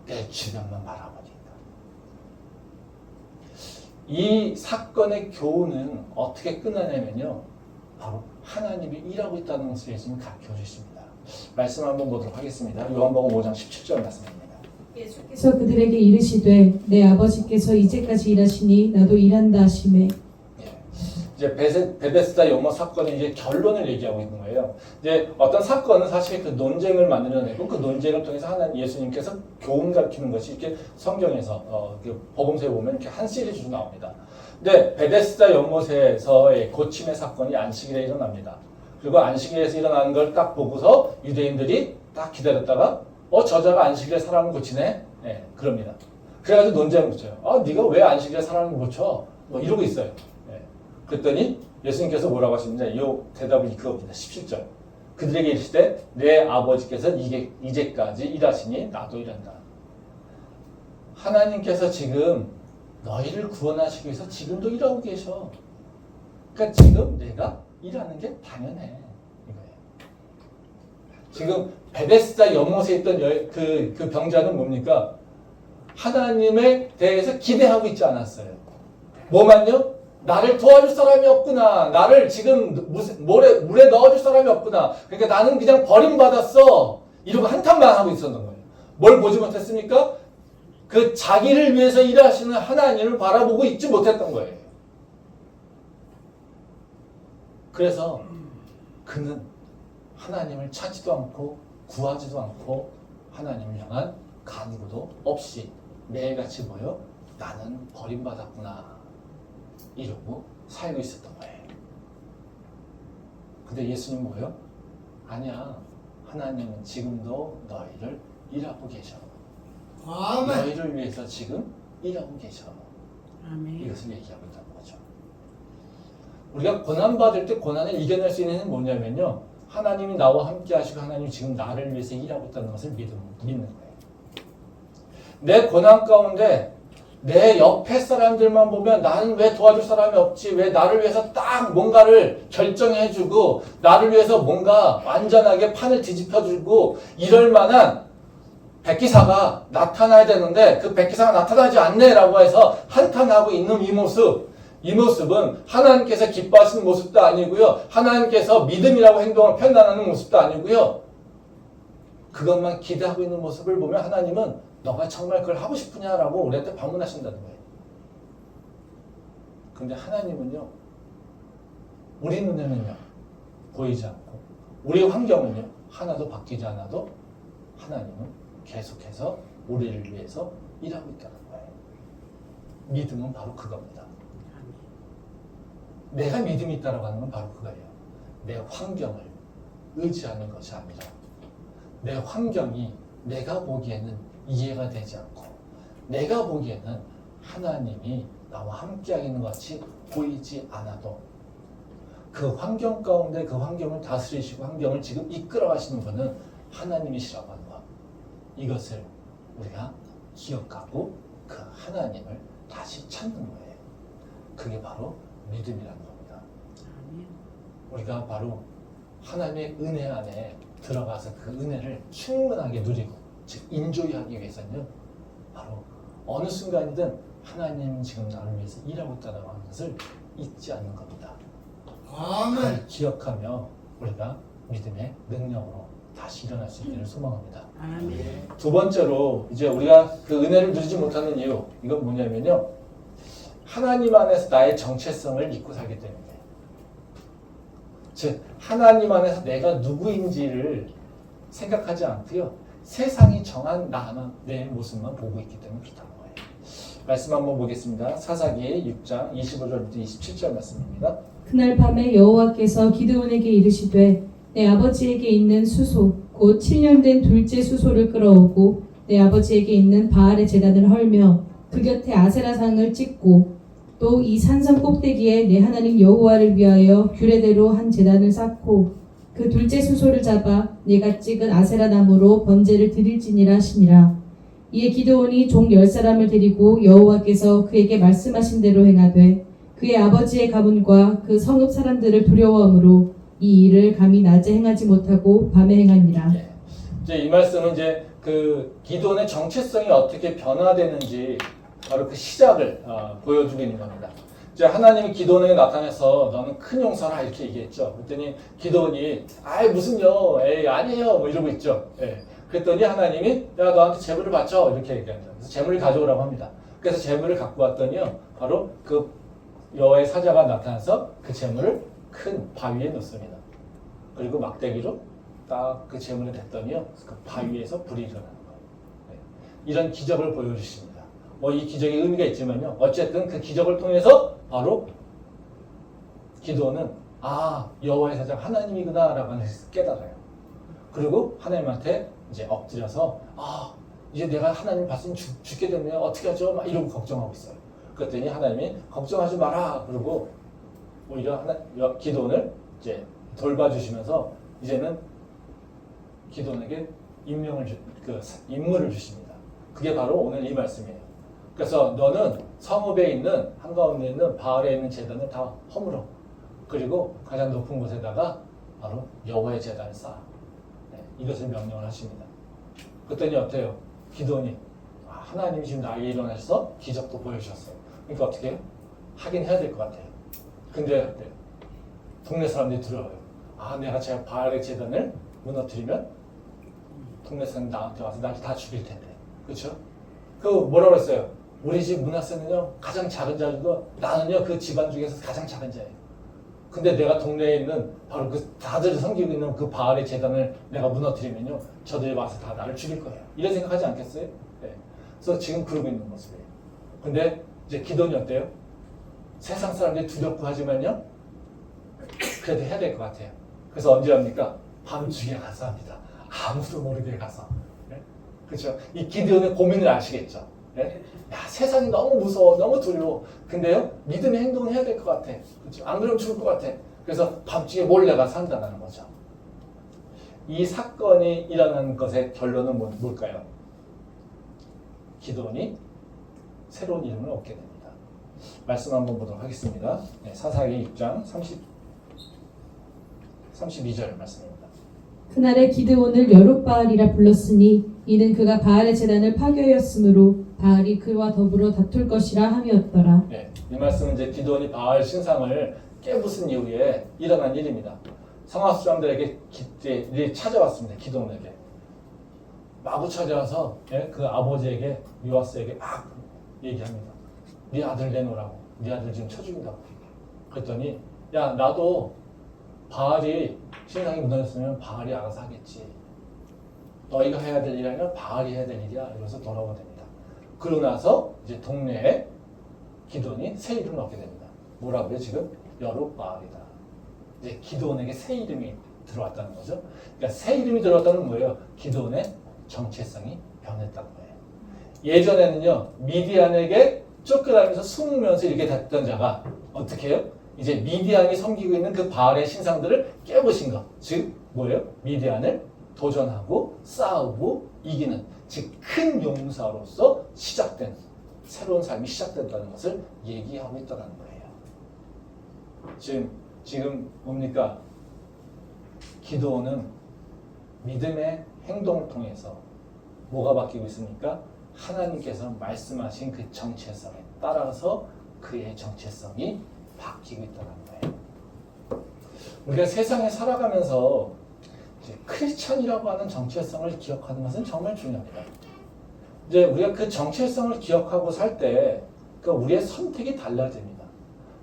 내 주변만 바라보니까. 이 사건의 교훈은 어떻게 끝나냐면요. 바로 하나님이 일하고 있다는 것을 예수님이 가르쳐 주십니다. 말씀 한번 보도록 하겠습니다. 요한복음 5장 17절 말씀입니다. 예수께서 그들에게 이르시되 내 아버지께서 이제까지 일하시니 나도 일한다 하시매. 이제 베데스다 연못 사건의 이제 결론을 얘기하고 있는 거예요. 이제 어떤 사건은 사실 그 논쟁을 만들어내고 그 논쟁을 통해서 하나님 예수님께서 교훈 가르치는 것이 이렇게 성경에서 복음서에 보면 이렇게 한 시리즈로 나옵니다. 근데 베데스다 연못에서의 고침의 사건이 안식일에 일어납니다. 그리고 안식일에서 일어나는 걸 딱 보고서 유대인들이 딱 기다렸다가 저자가 안식일에 사람을 고치네? 네, 그럽니다. 그래가지고 논쟁을 붙여요. 네가 왜 안식일에 사람을 고쳐? 뭐 이러고 있어요. 그랬더니 예수님께서 뭐라고 하시느냐, 이 대답이 그겁니다. 17절. 그들에게 이르시되 내 아버지께서 이제까지 일하시니 나도 일한다. 하나님께서 지금 너희를 구원하시기 위해서 지금도 일하고 계셔. 그러니까 지금 내가 일하는 게 당연해. 이거예요. 지금 베데스다 연못에 있던 그 병자는 뭡니까? 하나님에 대해서 기대하고 있지 않았어요. 뭐만요? 나를 도와줄 사람이 없구나. 나를 지금 물에 넣어줄 사람이 없구나. 그러니까 나는 그냥 버림받았어. 이러고 한탄만 하고 있었던 거예요. 뭘 보지 못했습니까? 그 자기를 위해서 일하시는 하나님을 바라보고 있지 못했던 거예요. 그래서 그는 하나님을 찾지도 않고 구하지도 않고 하나님을 향한 간구도 없이 매일같이 모여 나는 버림받았구나. 이러고 살고 있었던 거예요. 근데 예수님 뭐예요? 아니야. 하나님은 지금도 너희를 일하고 계셔. 아멘. 너희를 위해서 지금 일하고 계셔. 아멘. 이것을 얘기하고 있다는 거죠. 우리가 고난받을 때 고난을 이겨낼 수 있는 힘은 뭐냐면요. 하나님이 나와 함께 하시고 하나님이 지금 나를 위해서 일하고 있다는 것을 믿는 거예요. 내 고난 가운데 내 옆에 사람들만 보면 나는 왜 도와줄 사람이 없지? 왜 나를 위해서 딱 뭔가를 결정해주고 나를 위해서 뭔가 완전하게 판을 뒤집혀주고 이럴 만한 백기사가 나타나야 되는데 그 백기사가 나타나지 않네라고 해서 한탄하고 있는 이 모습은 하나님께서 기뻐하시는 모습도 아니고요. 하나님께서 믿음이라고 행동을 편단하는 모습도 아니고요. 그것만 기대하고 있는 모습을 보면 하나님은 너가 정말 그걸 하고 싶으냐라고 우리한테 반문하신다는 거예요. 근데 하나님은요, 우리 눈에는요, 보이지 않고, 우리 환경은요, 하나도 바뀌지 않아도 하나님은 계속해서 우리를 위해서 일하고 있다는 거예요. 믿음은 바로 그겁니다. 내가 믿음이 있다고 하는 건 바로 그거예요. 내 환경을 의지하는 것이 아니라 내 환경이 내가 보기에는 이해가 되지 않고 내가 보기에는 하나님이 나와 함께하고 있는 것 같이 보이지 않아도 그 환경 가운데 그 환경을 다스리시고 환경을 지금 이끌어 가시는 분은 하나님이시라고 하는 것. 이것을 우리가 기억하고 그 하나님을 다시 찾는 거예요. 그게 바로 믿음이라는 겁니다. 우리가 바로 하나님의 은혜 안에 들어가서 그 은혜를 충분하게 누리고 즉 인조하기 위해서는 바로 어느 순간이든 하나님 지금 나를 위해서 일하고 있다는 것을 잊지 않는 겁니다. 아멘. 그걸 기억하며 우리가 믿음의 능력으로 다시 일어날 수 있기를 소망합니다. 두 번째로 이제 우리가 그 은혜를 누리지 못하는 이유 이건 뭐냐면요. 하나님 안에서 나의 정체성을 잊고 살기 때문에 즉 하나님 안에서 내가 누구인지를 생각하지 않고요. 세상이 정한 나만 내 모습만 보고 있기 때문에 그렇다는 거예요. 말씀 한번 보겠습니다. 사사기 6장 25절부터 27절 말씀입니다. 그날 밤에 여호와께서 기드온에게 이르시되 내 아버지에게 있는 수소 곧 7년 된 둘째 수소를 끌어오고 내 아버지에게 있는 바알의 제단을 헐며 그 곁에 아세라상을 찍고 또 이 산성 꼭대기에 내 하나님 여호와를 위하여 규례대로 한 제단을 쌓고 그 둘째 수소를 잡아 내가 찍은 아세라 나무로 번제를 드릴지니라 하시니라. 이에 기드온이 종 10사람을 데리고 여호와께서 그에게 말씀하신 대로 행하되 그의 아버지의 가문과 그 성읍 사람들을 두려워하므로 이 일을 감히 낮에 행하지 못하고 밤에 행하니라. 예. 이제 이 말씀은 이제 그 기도원의 정체성이 어떻게 변화되는지 바로 그 시작을 보여주고 있는 겁니다. 이제 하나님이 기도원에게 나타나서 너는 큰 용서라 이렇게 얘기했죠. 그랬더니 기도원이 아이 무슨요? 에이 아니에요. 뭐 이러고 있죠. 예. 그랬더니 하나님이 야 너한테 재물을 바쳐 이렇게 얘기합니다. 그래서 재물을 가져오라고 합니다. 그래서 재물을 갖고 왔더니요. 바로 그 여호와의 사자가 나타나서 그 재물을 큰 바위에 넣습니다. 그리고 막대기로 딱 그 재물을 댔더니요. 그 바위에서 불이 일어나는 거예요. 네. 이런 기적을 보여주십니다. 뭐 이 기적의 의미가 있지만요. 어쨌든 그 기적을 통해서 바로 기도는 여호와의 사자가 하나님이구나라고 하는 것을 깨달아요. 그리고 하나님한테 이제 엎드려서 이제 내가 하나님 봤으니 죽게 됐네요. 어떻게 하죠? 막 이러고 걱정하고 있어요. 그랬더니 하나님이 걱정하지 마라. 그러고 오히려 기도원을 이제 돌봐주시면서 이제는 기도원에게 임무를 주십니다. 그게 바로 오늘 이 말씀이에요. 그래서 너는 성읍에 있는 한가운데 있는 바알에 있는 제단을 다 허물어. 그리고 가장 높은 곳에다가 바로 여호와의 제단을 쌓아. 네, 이것을 명령을 하십니다. 그랬더니 어때요? 기도원이 하나님이 지금 나에게 일어나셔서 기적도 보여주셨어요. 그러니까 어떻게 해요? 하긴 해야 될 것 같아요. 근데 어때요? 동네 사람들이 두려워요. 내가 제가 바알의 제단을 무너뜨리면 동네 사람이 나한테 와서 날 다 죽일 텐데. 그렇죠? 그 뭐라고 그랬어요? 우리 집 문화세는요 가장 작은 자이고 나는요 그 집안 중에서 가장 작은 자예요. 근데 내가 동네에 있는 바로 그 다들 섬기고 있는 그 바알의 제단을 내가 무너뜨리면요 저들이 와서 다 나를 죽일 거예요. 이런 생각하지 않겠어요? 네. 그래서 지금 그러고 있는 모습이에요. 근데 이제 기도는 어때요? 세상 사람들이 두렵고 하지만요 그래도 해야 될 것 같아요. 그래서 언제 합니까? 밤중에 가서 합니다. 아무도 모르게 가서. 네? 그렇죠? 이 기도의 고민을 아시겠죠? 네? 야, 세상이 너무 무서워, 너무 두려워. 근데요, 믿음의 행동을 해야 될 것 같아. 그렇죠? 안 그러면 죽을 것 같아. 그래서 밤중에 몰래 가서 한다는 거죠. 이 사건이 일어난 것의 결론은 뭘까요? 기드온이 새로운 이름을 얻게 됩니다. 말씀 한번 보도록 하겠습니다. 네, 사사기 6장 32절 말씀입니다. 그날에 기드온을 여룻바알이라 불렀으니 이는 그가 바알의 제단을 파괴하였으므로 바알이 그와 더불어 다툴 것이라 함이었더라. 네, 이 말씀은 이제 기드온이 바알 신상을 깨부순 이후에 일어난 일입니다. 성악 사람들에게 일이 찾아왔습니다. 기드온에게 마구 찾아와서 그 아버지에게 요아스에게 막 얘기합니다. 네 아들 내놓으라고. 네 아들 지금 쳐 죽인다고. 그랬더니 야 나도 바알이 신상이 무너졌으면 바알이 알아서 하겠지. 너희가 해야 될 일이 아니라 바알이 해야 될 일이야. 이러면서 돌아오게 됩니다. 그러고 나서 이제 동네에 기드온이 새 이름을 얻게 됩니다. 뭐라고요 지금? 여룻바알이다. 이제 기드온에게 새 이름이 들어왔다는 거죠. 그러니까 새 이름이 들어왔다는 뭐예요? 기드온의 정체성이 변했다는 거예요. 예전에는요 미디안에게 쫓겨다니면서 숨으면서 이렇게 됐던 자가 어떻게 해요? 이제 미디안이 섬기고 있는 그 바알의 신상들을 깨부신 것, 즉 뭐예요? 미디안을 도전하고 싸우고 이기는, 즉 큰 용사로서 시작된 새로운 삶이 시작된다는 것을 얘기하고 있다는 거예요. 지금 뭡니까? 기드온은 믿음의 행동을 통해서 뭐가 바뀌고 있습니까? 하나님께서 말씀하신 그 정체성에 따라서 그의 정체성이 바뀌고 있다는 거예요. 우리가 세상에 살아가면서 이제 크리스천이라고 하는 정체성을 기억하는 것은 정말 중요합니다. 이제 우리가 그 정체성을 기억하고 살 때 우리의 선택이 달라집니다.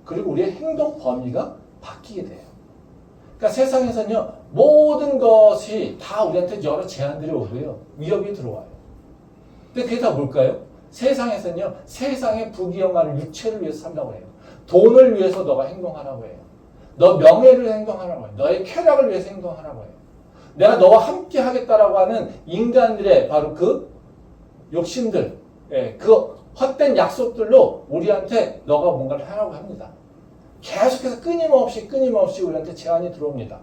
그리고 우리의 행동 범위가 바뀌게 돼요. 그러니까 세상에서는요 모든 것이 다 우리한테 여러 제한들이 오고요 위협이 들어와요. 근데 그게 다 뭘까요? 세상에서는요 세상의 부귀영화를 육체를 위해서 산다고 해요. 돈을 위해서 너가 행동하라고 해요. 너 명예를 행동하라고 해요. 너의 쾌락을 위해서 행동하라고 해요. 내가 너와 함께 하겠다라고 하는 인간들의 바로 그 욕심들, 그 헛된 약속들로 우리한테 너가 뭔가를 하라고 합니다. 계속해서 끊임없이 우리한테 제한이 들어옵니다.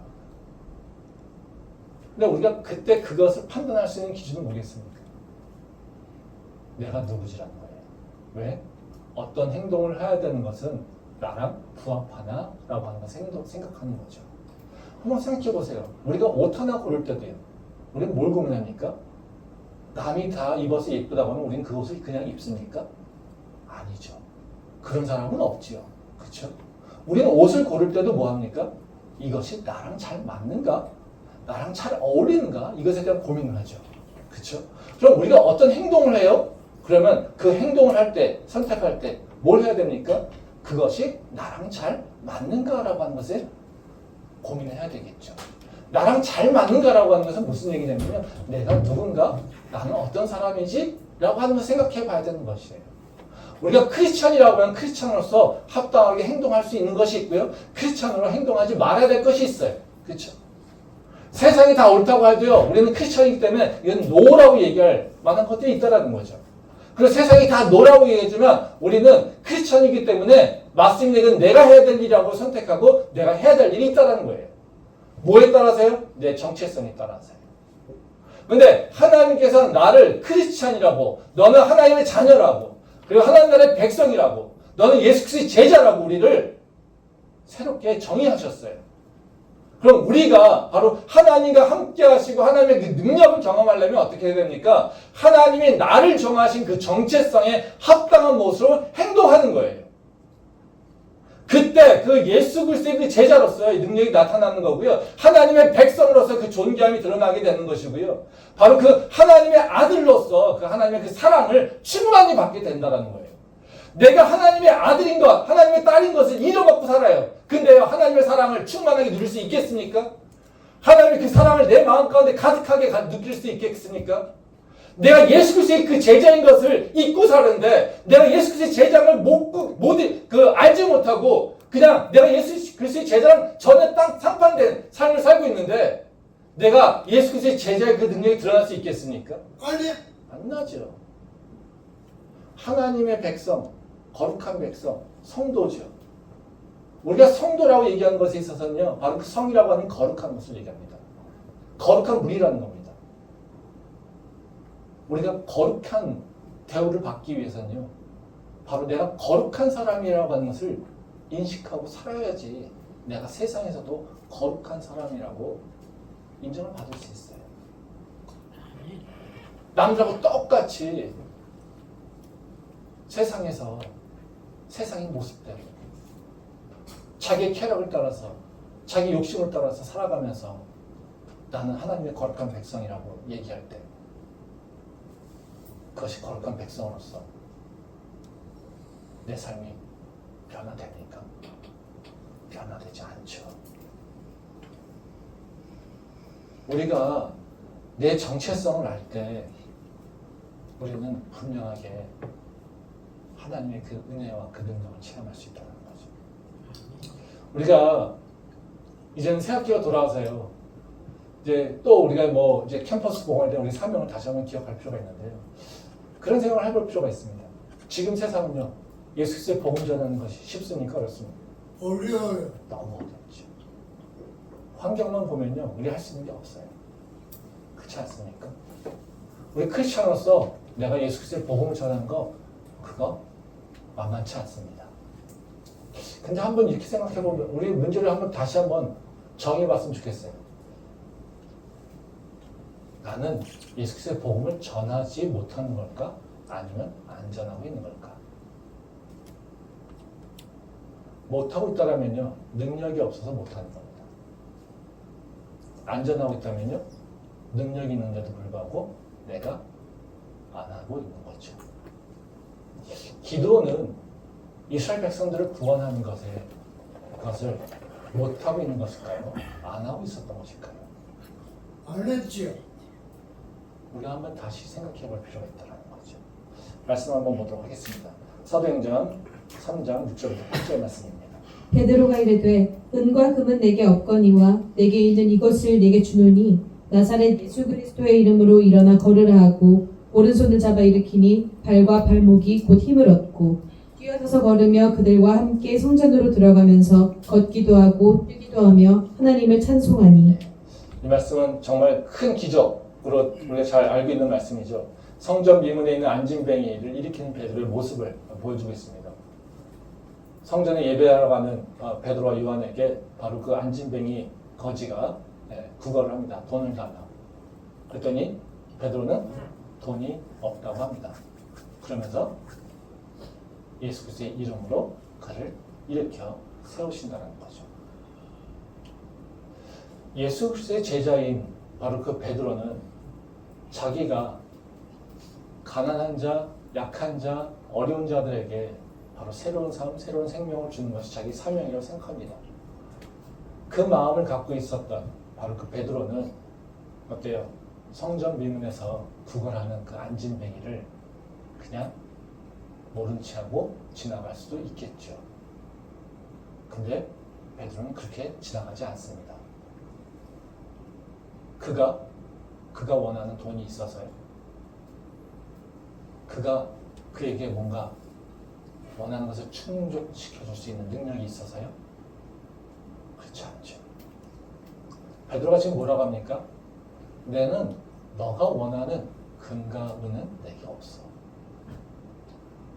근데 우리가 그때 그것을 판단할 수 있는 기준은 뭐겠습니까? 내가 누구지라는 거예요. 왜? 어떤 행동을 해야 되는 것은 나랑 부합하나? 라고 하는 것을 생각하는 거죠. 한번 생각해 보세요. 우리가 옷 하나 고를 때도요. 우리는 뭘 고민합니까? 남이 다 입어서 예쁘다고 하면 우리는 그 옷을 그냥 입습니까? 아니죠. 그런 사람은 없지요. 그렇죠? 우리는 옷을 고를 때도 뭐 합니까? 이것이 나랑 잘 맞는가? 나랑 잘 어울리는가? 이것에 대한 고민을 하죠. 그렇죠? 그럼 우리가 어떤 행동을 해요? 그러면 그 행동을 할 때, 선택할 때 뭘 해야 됩니까? 그것이 나랑 잘 맞는가라고 하는 것에 고민을 해야 되겠죠. 나랑 잘 맞는가라고 하는 것은 무슨 얘기냐면요. 내가 누군가? 나는 어떤 사람이지? 라고 하는 것을 생각해 봐야 되는 것이에요. 우리가 크리스천이라고 하면 크리스천으로서 합당하게 행동할 수 있는 것이 있고요. 크리스천으로 행동하지 말아야 될 것이 있어요. 그렇죠? 세상이 다 옳다고 해도요. 우리는 크리스천이기 때문에 이건 노라고 얘기할 만한 것들이 있다는 거죠. 그리고 세상이 다 노라고 얘기해주면 우리는 크리스천이기 때문에 맞습니다. 이건 내가 해야 될 일이라고 선택하고 내가 해야 될 일이 있다는 거예요. 뭐에 따라서요? 내 정체성에 따라서요. 근데 하나님께서 나를 크리스천이라고, 너는 하나님의 자녀라고, 그리고 하나님 나라의 백성이라고, 너는 예수 그리스도의 제자라고 우리를 새롭게 정의하셨어요. 그럼 우리가 바로 하나님과 함께 하시고 하나님의 그 능력을 경험하려면 어떻게 해야 됩니까? 하나님이 나를 정하신 그 정체성에 합당한 모습으로 행동하는 거예요. 그때 그 예수 그리스도의 그 제자로서의 능력이 나타나는 거고요. 하나님의 백성으로서 그 존귀함이 드러나게 되는 것이고요. 바로 그 하나님의 아들로서 그 하나님의 그 사랑을 충만히 받게 된다는 거예요. 내가 하나님의 아들인 것, 하나님의 딸인 것을 잃어먹고 살아요. 근데요, 하나님의 사랑을 충만하게 누릴 수 있겠습니까? 하나님의 그 사랑을 내 마음 가운데 가득하게 느낄 수 있겠습니까? 내가 예수 그리스도의 그 제자인 것을 잊고 사는데, 내가 예수 그리스도의 제자를 알지 못하고, 그냥 내가 예수 그리스도의 제자랑 전혀 상반된 삶을 살고 있는데, 내가 예수 그리스도의 제자의 그 능력이 드러날 수 있겠습니까? 아니, 안 나죠. 하나님의 백성, 거룩한 백성, 성도죠. 우리가 성도라고 얘기하는 것에 있어서는요, 바로 그 성이라고 하는 거룩한 것을 얘기합니다. 거룩한 물이라는 겁니다. 우리가 거룩한 대우를 받기 위해서는요. 바로 내가 거룩한 사람이라고 하는 것을 인식하고 살아야지 내가 세상에서도 거룩한 사람이라고 인정을 받을 수 있어요. 남들하고 똑같이 세상에서 세상의 모습대로 자기의 쾌락을 따라서 자기 욕심을 따라서 살아가면서 나는 하나님의 거룩한 백성이라고 얘기할 때 그것이 거룩한 백성으로서 내 삶이 변화됩니까? 변화되지 않죠. 우리가 내 정체성을 알 때 우리는 분명하게 하나님의 그 은혜와 그 능력을 체험할 수 있다는 거죠. 우리가 이제는 새 학기가 돌아와서요. 이제 또 우리가 뭐 이제 캠퍼스 봉할 때 우리 사명을 다시 한번 기억할 필요가 있는데요. 그런 생각을 해볼 필요가 있습니다. 지금 세상은요, 예수 그리스도의 복음 전하는 것이 쉽습니까? 어렵습니까? 어려워요. 너무 어렵죠. 환경만 보면요, 우리 할 수 있는 게 없어요. 그렇지 않습니까? 우리 크리스천으로서 내가 예수 그리스도의 복음을 전하는 거 그거 만만치 않습니다. 근데 한번 이렇게 생각해 보면 우리 문제를 한번 다시 한번 정해봤으면 좋겠어요. 나는 예수 그리스도의 복음을 전하지 못하는 걸까? 아니면 안 전하고 있는 걸까? 못하고 있다면요, 능력이 없어서 못하는 겁니다. 안 전하고 있다면요, 능력이 있는데도 불구하고 내가 안 하고 있는 거죠. 기도는 이스라엘 백성들을 구원하는 것을 못하고 있는 것일까요? 안 하고 있었던 것일까요? 안 했지요. 우리가 한번 다시 생각해 볼 필요가 있다는 거죠. 말씀 한번 보도록 하겠습니다. 사도행전 3장 6절부터 8절 말씀입니다. 베드로가 이르되 은과 금은 내게 없거니와 내게 있는 이것을 내게 주노니 나사렛 예수 그리스도의 이름으로 일어나 걸으라 하고 오른손을 잡아 일으키니 발과 발목이 곧 힘을 얻고 뛰어서서 걸으며 그들과 함께 성전으로 들어가면서 걷기도 하고 뛰기도 하며 하나님을 찬송하니. 이 말씀은 정말 큰 기적으로 우리가 잘 알고 있는 말씀이죠. 성전 미문에 있는 안진뱅이를 일으키는 베드로의 모습을 보여주고 있습니다. 성전에 예배하러 가는 베드로와 요한에게 바로 그 안진뱅이 거지가 구걸을 합니다. 돈을 달라. 그랬더니 베드로는 돈이 없다고 합니다. 그러면서 예수 그리스도의 이름으로 그를 일으켜 세우신다는 거죠. 예수 그리스도의 제자인 바로 그 베드로는 자기가 가난한 자, 약한 자, 어려운 자들에게 바로 새로운 삶, 새로운 생명을 주는 것이 자기 사명이라고 생각합니다. 그 마음을 갖고 있었던 바로 그 베드로는 어때요? 성전 미문에서 구걸하는 그 안진뱅이를 그냥 모른 체 하고 지나갈 수도 있겠죠. 근데 베드로는 그렇게 지나가지 않습니다. 그가 원하는 돈이 있어서요. 그가 그에게 뭔가 원하는 것을 충족시켜줄 수 있는 능력이 있어서요. 그렇지 않죠. 베드로가 지금 뭐라고 합니까? 내는 너가 원하는 금과 은은 내게 없어.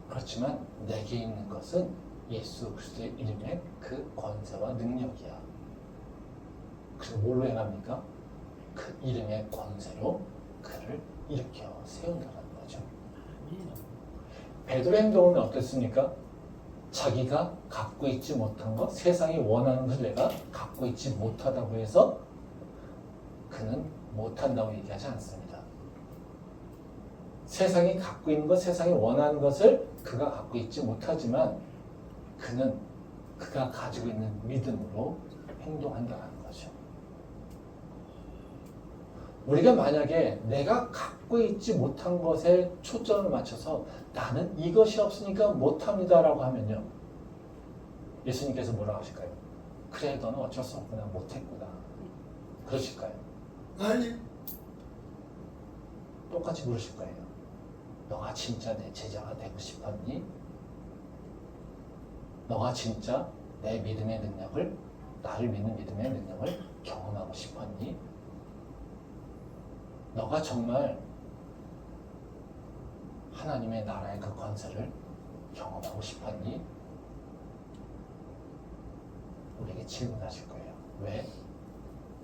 그렇지만 내게 있는 것은 예수 그리스도의 이름의 그 권세와 능력이야. 그래서 뭘로 행합니까? 그 이름의 권세로 그를 일으켜 세운다는 거죠. 베드로의 행동은 어땠습니까? 자기가 갖고 있지 못한 것, 세상이 원하는 것을 내가 갖고 있지 못하다고 해서 그는 못한다고 얘기하지 않습니다. 세상이 갖고 있는 것, 세상이 원하는 것을 그가 갖고 있지 못하지만 그는 그가 가지고 있는 믿음으로 행동한다는 거죠. 우리가 만약에 내가 갖고 있지 못한 것에 초점을 맞춰서 나는 이것이 없으니까 못합니다라고 하면요. 예수님께서 뭐라고 하실까요? 그래, 너는 어쩔 수 없구나, 못했구나. 그러실까요? 아니, 똑같이 물으실 거예요. 너가 진짜 내 제자가 되고 싶었니? 너가 진짜 내 믿음의 능력을, 나를 믿는 믿음의 능력을 경험하고 싶었니? 너가 정말 하나님의 나라의 그 권세를 경험하고 싶었니? 우리에게 질문하실 거예요. 왜?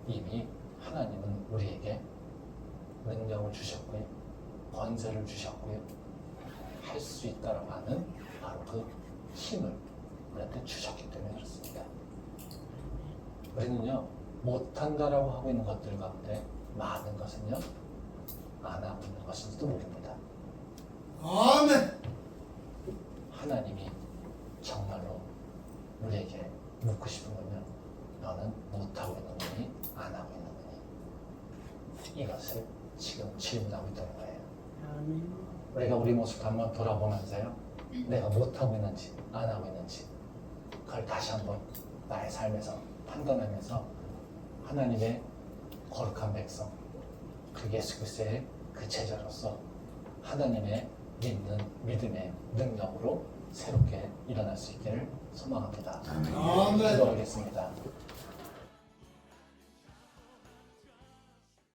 이미 하나님은 우리에게 능력을 주셨고요, 권세를 주셨고요, 할 수 있다라고 하는 바로 그 힘을 우리한테 주셨기 때문에 그렇습니다. 우리는요, 못한다라고 하고 있는 것들 가운데 많은 것은요, 안 하고 있는 것인지도 모릅니다. 아멘. 하나님이 정말로 우리에게 묻고 싶은 건요, 너는 못하고 있는 거니 안 하고 있는 거니? 이것을 지금 질문하고 있다는 거예요. 우리가 우리 모습 한번 돌아보면서요, 내가 못하고 있는지 안 하고 있는지 그걸 다시 한번 나의 삶에서 판단하면서 하나님의 거룩한 백성, 그 예수 그리스도의 그 제자로서 하나님의 믿음의 능력으로 새롭게 일어날 수 있기를 소망합니다. 아멘. 기도하겠습니다.